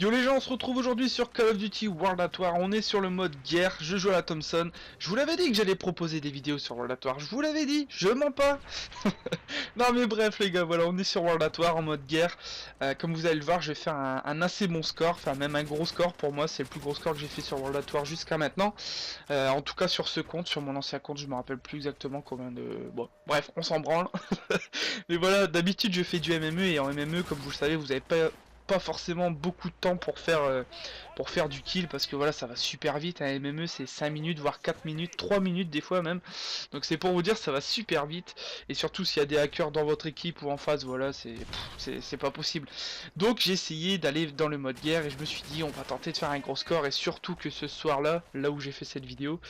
Yo les gens, on se retrouve aujourd'hui sur Call of Duty World at War. On est sur le mode guerre, je joue à la Thompson. Je vous l'avais dit que j'allais proposer des vidéos sur World at War, je vous l'avais dit, je mens pas. Non mais bref les gars, voilà, on est sur World at War en mode guerre. Comme vous allez le voir, je vais faire un assez bon score, enfin même un gros score pour moi. C'est le plus gros score que j'ai fait sur World at War jusqu'à maintenant. En tout cas sur ce compte, sur mon ancien compte, je me rappelle plus exactement combien de... Bon, bref, on s'en branle. Mais voilà, d'habitude je fais du MME et en MME, comme vous le savez, vous avez pas forcément beaucoup de temps pour faire du kill, parce que voilà, ça va super vite. Un MME c'est 5 minutes voire 4 minutes, 3 minutes des fois même, donc c'est pour vous dire, ça va super vite. Et surtout s'il y a des hackers dans votre équipe ou en face, voilà, c'est pas possible. Donc j'ai essayé d'aller dans le mode guerre et je me suis dit on va tenter de faire un gros score. Et surtout que ce soir là où j'ai fait cette vidéo,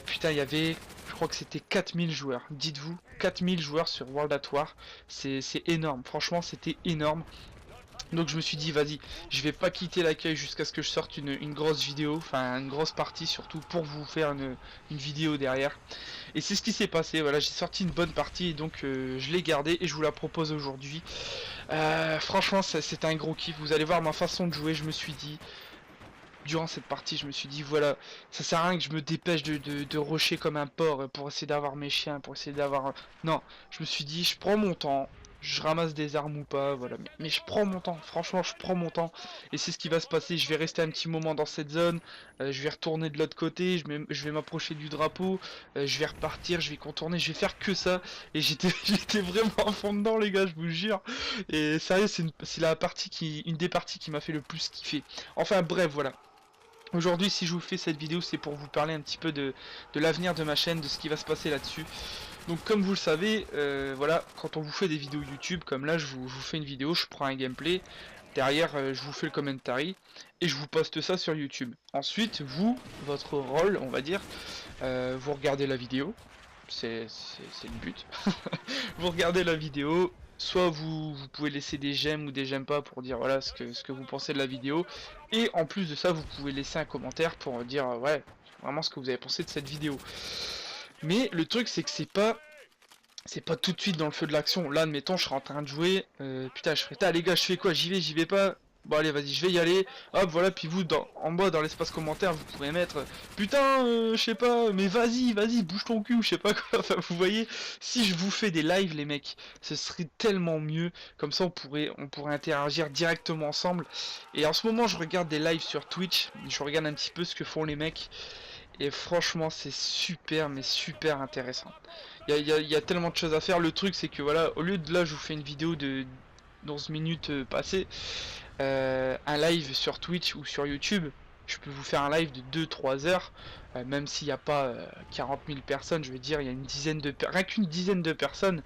putain, il y avait, je crois que c'était 4000 joueurs. Dites-vous, 4000 joueurs sur World at War, c'est énorme, franchement c'était énorme. Donc je me suis dit vas-y, je vais pas quitter l'accueil jusqu'à ce que je sorte une grosse vidéo, enfin une grosse partie surtout, pour vous faire une vidéo derrière. Et c'est ce qui s'est passé, voilà, j'ai sorti une bonne partie et donc je l'ai gardée et je vous la propose aujourd'hui. Franchement c'est un gros kiff, vous allez voir ma façon de jouer. Je me suis dit, durant cette partie, je me suis dit voilà, ça sert à rien que je me dépêche de rusher comme un porc pour essayer d'avoir mes chiens, pour essayer d'avoir... Non, je me suis dit je prends mon temps, je ramasse des armes ou pas, voilà, mais je prends mon temps, franchement je prends mon temps. Et c'est ce qui va se passer, je vais rester un petit moment dans cette zone, je vais retourner de l'autre côté, je vais m'approcher du drapeau, je vais repartir, je vais contourner, je vais faire que ça. Et j'étais vraiment à fond dedans les gars, je vous jure. Et sérieux, c'est la partie une des parties qui m'a fait le plus kiffer. Enfin bref, voilà. Aujourd'hui, si je vous fais cette vidéo, c'est pour vous parler un petit peu de l'avenir de ma chaîne, de ce qui va se passer là-dessus. Donc comme vous le savez, voilà, quand on vous fait des vidéos YouTube, comme là je vous fais une vidéo, je prends un gameplay, derrière je vous fais le commentary, et je vous poste ça sur YouTube. Ensuite, vous, votre rôle, on va dire, vous regardez la vidéo, c'est le but. Vous regardez la vidéo, soit vous pouvez laisser des j'aime ou des j'aime pas pour dire voilà ce que vous pensez de la vidéo, et en plus de ça vous pouvez laisser un commentaire pour dire ouais, vraiment ce que vous avez pensé de cette vidéo. Mais le truc c'est que c'est pas tout de suite dans le feu de l'action. Là admettons je serai en train de jouer, putain je ferai, les gars je fais quoi, j'y vais pas. Bon allez vas-y, je vais y aller, hop voilà. Puis vous en bas dans l'espace commentaire vous pourrez mettre putain je sais pas, mais vas-y bouge ton cul ou je sais pas quoi. Enfin vous voyez, si je vous fais des lives les mecs, ce serait tellement mieux, comme ça on pourrait interagir directement ensemble. Et en ce moment je regarde des lives sur Twitch, je regarde un petit peu ce que font les mecs, et franchement c'est super, mais super intéressant. Il y a tellement de choses à faire. Le truc c'est que voilà, au lieu de là je vous fais une vidéo de 11 minutes passées, un live sur Twitch ou sur YouTube, je peux vous faire un live de 2-3 heures, même s'il n'y a pas 40 000 personnes, je veux dire, il y a une dizaine de rien qu'une dizaine de personnes,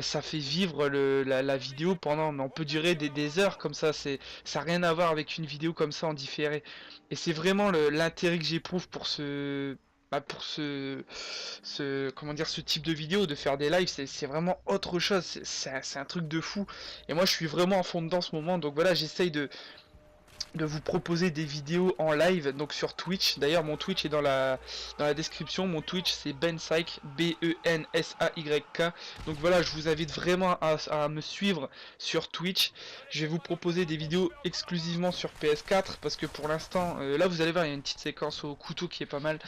ça fait vivre la vidéo pendant, mais on peut durer des heures comme ça. Ça n'a rien à voir avec une vidéo comme ça en différé. Et c'est vraiment l'intérêt que j'éprouve pour comment dire, ce type de vidéo, de faire des lives. C'est vraiment autre chose, c'est un truc de fou. Et moi je suis vraiment à fond dedans en ce moment, donc voilà, j'essaye de vous proposer des vidéos en live, donc sur Twitch. D'ailleurs mon Twitch est dans la description. Mon Twitch c'est Bensayk, BENSAYK. Donc voilà, je vous invite vraiment à me suivre sur Twitch. Je vais vous proposer des vidéos exclusivement sur PS4, parce que pour l'instant, là vous allez voir, il y a une petite séquence au couteau qui est pas mal.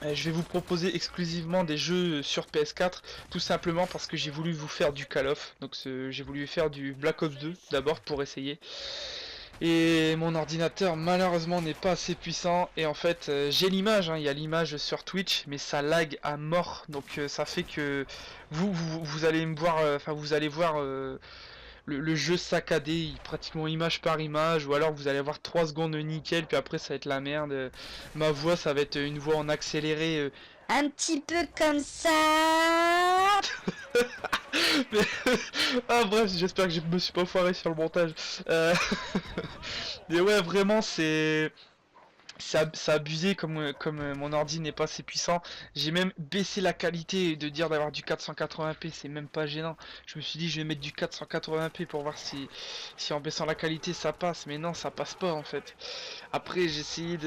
Je vais vous proposer exclusivement des jeux sur PS4, tout simplement parce que j'ai voulu vous faire du Call of. Donc j'ai voulu faire du Black Ops 2 d'abord pour essayer. Et mon ordinateur malheureusement n'est pas assez puissant. Et en fait j'ai l'image, hein, il y a l'image sur Twitch, mais ça lag à mort. Donc ça fait que vous allez me voir, enfin vous allez voir le jeu saccadé, pratiquement image par image, ou alors vous allez avoir 3 secondes nickel, puis après ça va être la merde. Ma voix ça va être une voix en accéléré, Un petit peu comme ça. mais... ah bref, j'espère que je me suis pas foiré sur le montage. Mais ouais, vraiment c'est abusé, comme mon ordi n'est pas assez puissant. J'ai même baissé la qualité, de dire d'avoir du 480p, c'est même pas gênant. Je me suis dit je vais mettre du 480p pour voir si en baissant la qualité ça passe, mais non, ça passe pas en fait. Après j'ai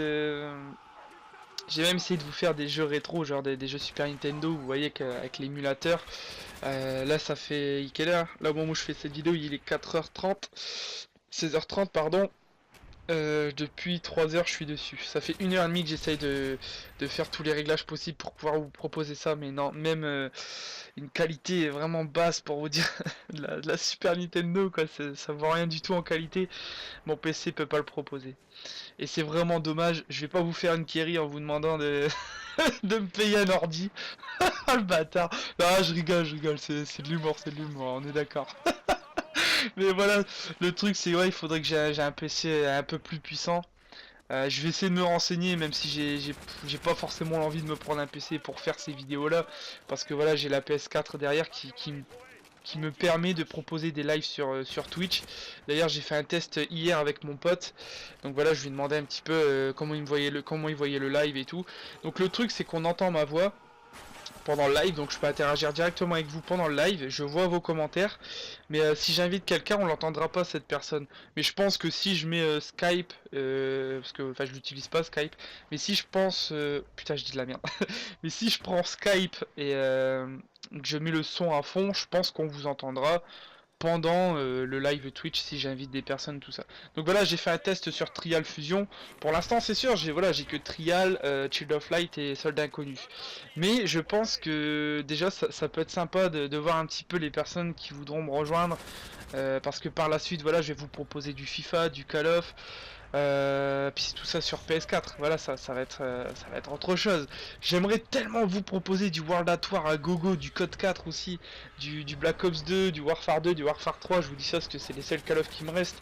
même essayé de vous faire des jeux rétro, genre des jeux Super Nintendo, vous voyez qu'avec l'émulateur. Là ça fait quelle heure? Là au moment où je fais cette vidéo il est 4h30. 16h30 pardon. Depuis 3 heures je suis dessus. Ça fait 1h30 que j'essaye de faire tous les réglages possibles pour pouvoir vous proposer ça, mais non, même une qualité vraiment basse pour vous dire de la Super Nintendo quoi, ça vaut rien du tout en qualité. Mon PC peut pas le proposer. Et c'est vraiment dommage, je vais pas vous faire une query en vous demandant de, de me payer un ordi. Ah le bâtard. Non, je rigole, c'est de l'humour, on est d'accord. Mais voilà, le truc c'est ouais, il faudrait que j'ai un PC un peu plus puissant. Je vais essayer de me renseigner, même si j'ai pas forcément l'envie de me prendre un PC pour faire ces vidéos là, parce que voilà, j'ai la PS4 derrière qui me permet de proposer des lives sur Twitch. D'ailleurs j'ai fait un test hier avec mon pote, donc voilà, je lui demandais un petit peu comment il voyait le live et tout. Donc le truc c'est qu'on entend ma voix pendant le live, donc je peux interagir directement avec vous pendant le live, je vois vos commentaires, mais si j'invite quelqu'un, on l'entendra pas cette personne. Mais je pense que si je mets Skype, parce que enfin je l'utilise pas Skype, mais si je pense, putain je dis de la merde, mais si je prends Skype et que je mets le son à fond, je pense qu'on vous entendra pendant le live Twitch si j'invite des personnes, tout ça. Donc voilà, j'ai fait un test sur Trial Fusion. Pour l'instant, c'est sûr, j'ai que Trial, Child of Light et Soldat Inconnu. Mais je pense que déjà ça peut être sympa de voir un petit peu les personnes qui voudront me rejoindre. Parce que par la suite, voilà, je vais vous proposer du FIFA, du Call of. Puis tout ça sur PS4, voilà, ça va être autre chose. J'aimerais tellement vous proposer du World at War à gogo, du Code 4 aussi, du Black Ops 2, du Warfare 2, du Warfare 3, je vous dis ça parce que c'est les seuls Call of qui me restent.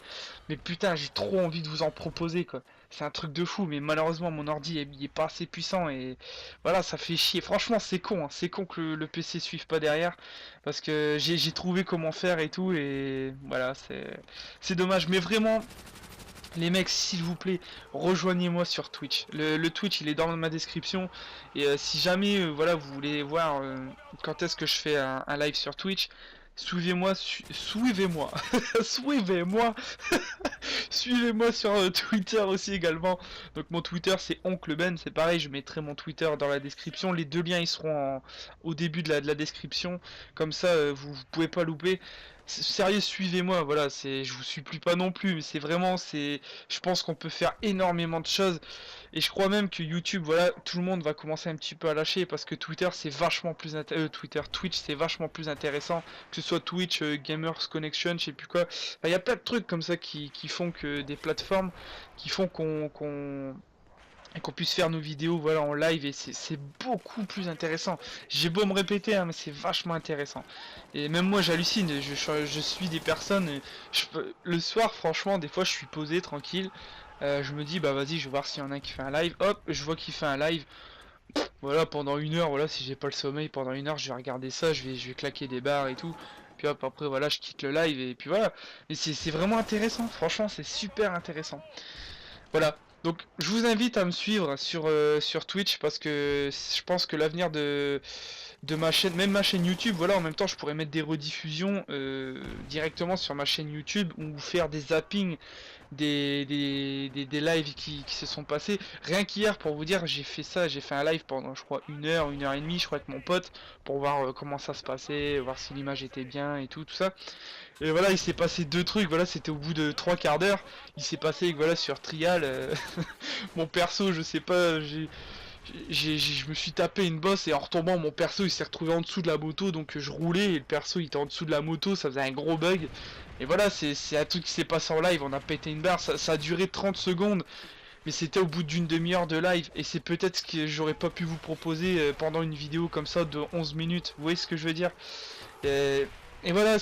Mais putain, j'ai trop envie de vous en proposer quoi. C'est un truc de fou, mais malheureusement mon ordi il est pas assez puissant et voilà, ça fait chier. Franchement, c'est con, hein. C'est con que le PC suive pas derrière parce que j'ai trouvé comment faire et tout et voilà, c'est dommage, mais vraiment. Les mecs, s'il vous plaît, rejoignez-moi sur Twitch. Le Twitch, il est dans ma description. Et si jamais, voilà, vous voulez voir quand est-ce que je fais un live sur Twitch, suivez-moi, suivez-moi, suivez-moi, suivez-moi sur Twitter aussi également. Donc mon Twitter, c'est Oncle Ben, c'est pareil, je mettrai mon Twitter dans la description. Les deux liens, ils seront au début de la description. Comme ça, vous pouvez pas louper. Sérieux, suivez-moi, voilà, je vous supplie pas non plus, mais c'est vraiment, je pense qu'on peut faire énormément de choses, et je crois même que YouTube, voilà, tout le monde va commencer un petit peu à lâcher, parce que Twitter, c'est vachement plus Twitch, c'est vachement plus intéressant, que ce soit Twitch, Gamers Connection, je sais plus quoi, enfin, il y a plein de trucs comme ça qui font que des plateformes, qui font qu'on puisse faire nos vidéos voilà en live et c'est beaucoup plus intéressant. J'ai beau me répéter hein, mais c'est vachement intéressant. Et même moi j'hallucine, je suis des personnes, le soir franchement des fois je suis posé tranquille, je me dis bah vas-y je vais voir s'il y en a un qui fait un live, hop je vois qu'il fait un live, voilà pendant 1 heure, voilà si j'ai pas le sommeil pendant 1 heure je vais regarder ça, je vais claquer des barres et tout. Puis hop après voilà je quitte le live et puis voilà. Et c'est vraiment intéressant, franchement c'est super intéressant. Voilà, donc je vous invite à me suivre sur Twitch parce que je pense que l'avenir de ma chaîne, même ma chaîne YouTube, voilà, en même temps je pourrais mettre des rediffusions directement sur ma chaîne YouTube ou faire des zappings des lives qui se sont passés. Rien qu'hier pour vous dire, j'ai fait ça, j'ai fait un live pendant je crois 1 heure et demie, je crois avec mon pote, pour voir comment ça se passait, voir si l'image était bien et tout ça. Et voilà, il s'est passé deux trucs, voilà, c'était au bout de 3 quarts d'heure. Il s'est passé que voilà sur Trial, mon perso, je sais pas, je me suis tapé une bosse et en retombant mon perso il s'est retrouvé en dessous de la moto, donc je roulais et le perso il était en dessous de la moto, ça faisait un gros bug. Et voilà, c'est un truc qui s'est passé en live, on a pété une barre, ça a duré 30 secondes. Mais c'était au bout d'une demi-heure de live et c'est peut-être ce que j'aurais pas pu vous proposer pendant une vidéo comme ça de 11 minutes, vous voyez ce que je veux dire. Et voilà,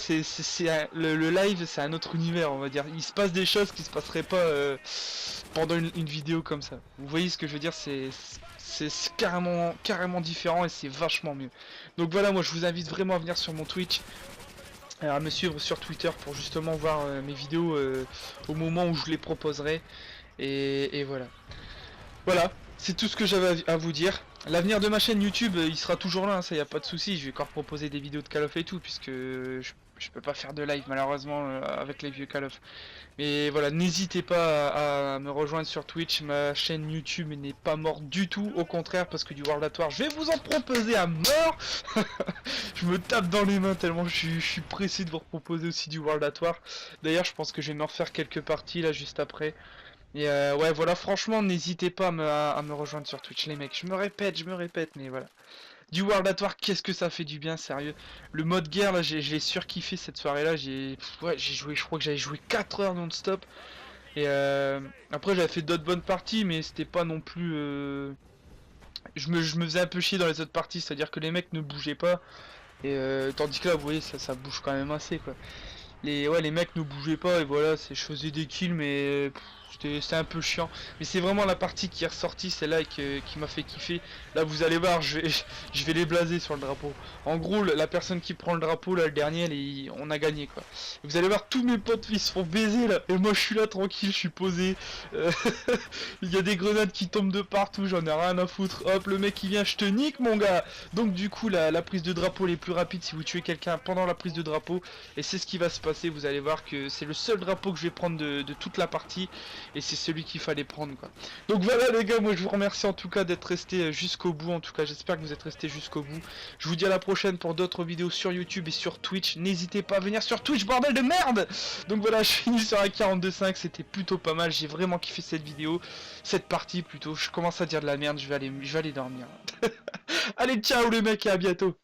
le live, c'est un autre univers, on va dire. Il se passe des choses qui se passeraient pas pendant une vidéo comme ça. Vous voyez ce que je veux dire, c'est carrément différent et c'est vachement mieux. Donc voilà, moi je vous invite vraiment à venir sur mon Twitch, à me suivre sur Twitter pour justement voir mes vidéos au moment où je les proposerai. Et voilà. Voilà, c'est tout ce que j'avais à vous dire. L'avenir de ma chaîne YouTube, il sera toujours là, hein, ça y a pas de souci. Je vais encore proposer des vidéos de Call of et tout, puisque je peux pas faire de live malheureusement avec les vieux Call of. Mais voilà, n'hésitez pas à me rejoindre sur Twitch, ma chaîne YouTube n'est pas morte du tout, au contraire, parce que du World at War, je vais vous en proposer à mort. Je me tape dans les mains tellement je suis pressé de vous proposer aussi du World at War. D'ailleurs, je pense que je vais me refaire quelques parties là juste après. Et ouais, voilà, franchement, n'hésitez pas à me rejoindre sur Twitch, les mecs. Je me répète, mais voilà. Du World at War, qu'est-ce que ça fait du bien, sérieux. Le mode guerre, là, je l'ai surkiffé cette soirée-là. Ouais, j'ai joué, je crois que j'avais joué 4 heures non-stop. Et après, j'avais fait d'autres bonnes parties, mais c'était pas non plus... je me faisais un peu chier dans les autres parties, c'est-à-dire que les mecs ne bougeaient pas. Et tandis que là, vous voyez, ça bouge quand même assez, quoi. Les mecs ne bougeaient pas, et voilà, je faisais des kills, mais... C'était un peu chiant, mais c'est vraiment la partie qui est ressortie, celle-là qui m'a fait kiffer. Là vous allez voir, je vais les blaser sur le drapeau. En gros, la personne qui prend le drapeau, là, le dernier, on a gagné quoi. Vous allez voir, tous mes potes ils se font baiser là, et moi je suis là tranquille, je suis posé. Il y a des grenades qui tombent de partout, j'en ai rien à foutre. Hop, le mec qui vient, je te nique mon gars. Donc du coup, la prise de drapeau les plus rapide si vous tuez quelqu'un pendant la prise de drapeau. Et c'est ce qui va se passer, vous allez voir que c'est le seul drapeau que je vais prendre de toute la partie. Et c'est celui qu'il fallait prendre quoi. Donc voilà les gars, moi je vous remercie en tout cas d'être resté jusqu'au bout. En tout cas j'espère que vous êtes restés jusqu'au bout. Je vous dis à la prochaine pour d'autres vidéos sur YouTube et sur Twitch. N'hésitez pas à venir sur Twitch, bordel de merde. Donc voilà, je finis sur un 42.5, c'était plutôt pas mal. J'ai vraiment kiffé cette vidéo, cette partie plutôt. Je commence à dire de la merde, je vais aller dormir. Allez ciao les mecs et à bientôt.